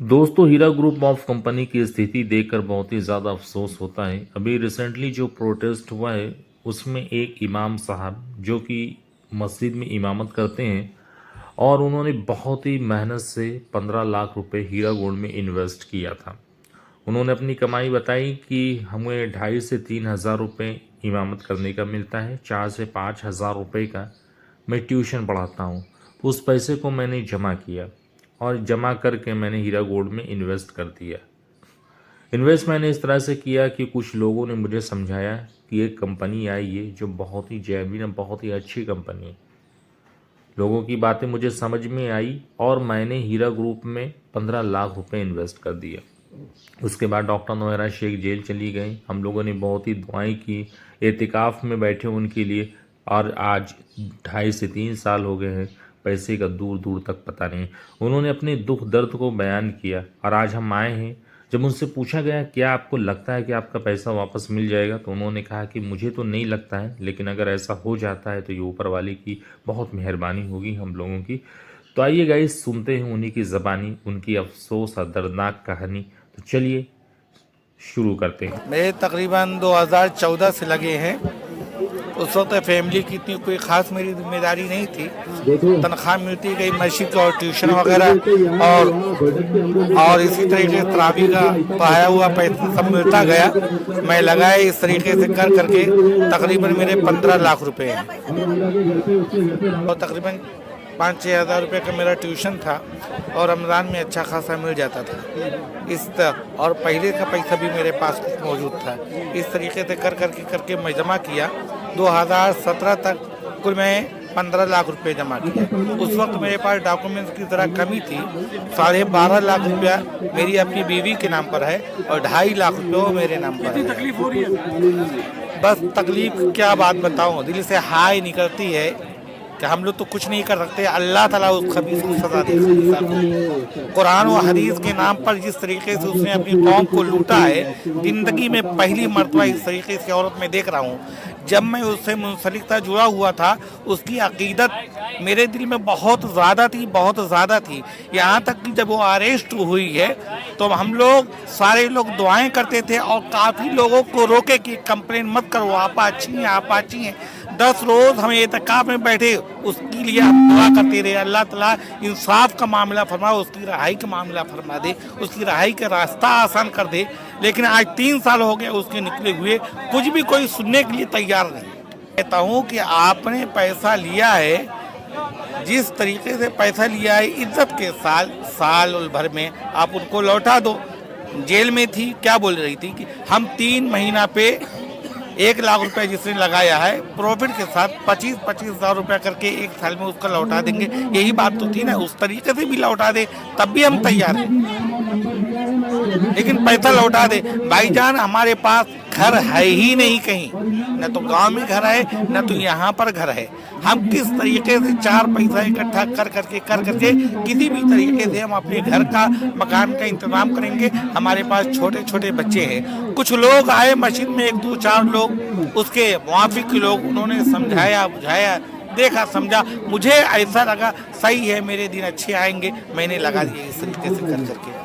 दोस्तों, हीरा group of company की स्थिति देखकर बहुत ही ज़्यादा अफसोस होता है। अभी रिसेंटली जो प्रोटेस्ट हुआ है उसमें एक इमाम साहब जो कि मस्जिद में इमामत करते हैं और उन्होंने बहुत ही मेहनत से 15 लाख रुपए हीरा गोल्ड में इन्वेस्ट किया था। उन्होंने अपनी कमाई बताई कि हमें 2.5 से 3 हज़ार रुपये इमामत करने का मिलता है, 4 से 5 हज़ार रुपये का मैं ट्यूशन पढ़ाता हूँ। उस पैसे को मैंने जमा किया और जमा करके मैंने हीरा गोल्ड में इन्वेस्ट कर दिया। इन्वेस्ट मैंने इस तरह से किया कि कुछ लोगों ने मुझे समझाया कि एक कंपनी आई है जो बहुत ही जेन्युइन है, बहुत ही अच्छी कंपनी है। लोगों की बातें मुझे समझ में आई और मैंने हीरा ग्रुप में 15 लाख रुपए इन्वेस्ट कर दिया। उसके बाद डॉक्टर नोएरा शेख जेल चली गई। हम लोगों ने बहुत ही दुआएं की, एतिकाफ़ में बैठे उनके लिए, और आज 2.5 से 3 साल हो गए हैं, पैसे का दूर दूर तक पता नहीं। उन्होंने अपने दुख दर्द को बयान किया और आज हम आए हैं। जब उनसे पूछा गया क्या आपको लगता है कि आपका पैसा वापस मिल जाएगा, तो उन्होंने कहा कि मुझे तो नहीं लगता है, लेकिन अगर ऐसा हो जाता है तो ये ऊपर वाले की बहुत मेहरबानी होगी हम लोगों की। तो आइए गाइस, सुनते हैं उन्हीं की ज़बानी उनकी अफसोस और दर्दनाक कहानी। तो चलिए शुरू करते हैं। मेरे तकरीबन 2014 से लगे हैं। उस वक्त फैमिली की इतनी कोई ख़ास मेरी जिम्मेदारी नहीं थी। तनख्वाह मिलती गई मस्जिद का और ट्यूशन वगैरह, और इसी तरीके से तरावी का पाया हुआ पैसा सब मिलता गया। मैं लगाए इस तरीके से कर करके तकरीबन मेरे 15 लाख रुपए हैं और तकरीबन 5-6 हज़ार रुपये का मेरा ट्यूशन था और रमज़ान में अच्छा खासा मिल जाता था। और पहले का पैसा भी मेरे पास मौजूद था। इस तरीके से करके मैं जमा किया। 2017 तक कुल मैं 15 लाख रुपए जमा किया। उस वक्त मेरे पास डॉक्यूमेंट्स की ज़रा कमी थी। 12.5 लाख रुपया मेरी अपनी बीवी के नाम पर है और 2.5 लाख रुपये वो मेरे नाम पर है। तकलीफ हो रही है? बस तकलीफ क्या बात बताऊँ, दिल से हाय निकलती है कि हम लोग तो कुछ नहीं कर सकते। अल्लाह ताला उस खबीस को सजा दे। कुरान और हदीस के नाम पर जिस तरीके से उसने अपनी कौम को लूटा है, ज़िंदगी में पहली मर्तबा इस तरीके से औरत में देख रहा हूँ। जब मैं उससे मुंसलिक था, जुड़ा हुआ था, उसकी अकीदत मेरे दिल में बहुत ज़्यादा थी। यहाँ तक कि जब वो अरेस्ट हुई है तो हम लोग सारे लोग दुआएं करते थे और काफ़ी लोगों को रोके कि कंप्लेन मत करो, आप अच्छी हैं। 10 रोज़ हम एतकाफ में बैठे, उसके लिए हम दुआ करते रहे। अल्लाह ताला इंसाफ का मामला फरमा, उसकी रहाई का मामला फरमा दे, उसकी रहाई का रास्ता आसान कर दे। लेकिन आज 3 साल हो गए उसके निकले हुए, कुछ भी कोई सुनने के लिए तैयार नहीं। कहता हूँ कि आपने पैसा लिया है, जिस तरीके से पैसा लिया है इज्जत के साल भर में आप उनको लौटा दो। जेल में थी, क्या बोल रही थी कि हम 3 महीना पे 1 लाख रुपए जिसने लगाया है प्रॉफिट के साथ 25 हज़ार रुपया करके 1 साल में उसका लौटा देंगे। यही बात तो थी ना। उस तरीके से भी लौटा दे तब भी हम तैयार हैं, लेकिन पैसा लौटा दे। भाईजान, हमारे पास घर है ही नहीं कहीं, न तो गांव में घर है न तो यहाँ पर घर है। हम किस तरीके से 4 पैसा इकट्ठा कर करके किसी भी तरीके से हम अपने घर का मकान का इंतजाम करेंगे। हमारे पास छोटे छोटे बच्चे हैं। कुछ लोग आए मस्जिद में, 1-2-4 लोग उसके मुआफिक लोग, उन्होंने समझाया बुझाया, देखा समझा, मुझे ऐसा लगा सही है, मेरे दिन अच्छे आएंगे, मैंने लगा दिया इस तरीके से कर करके।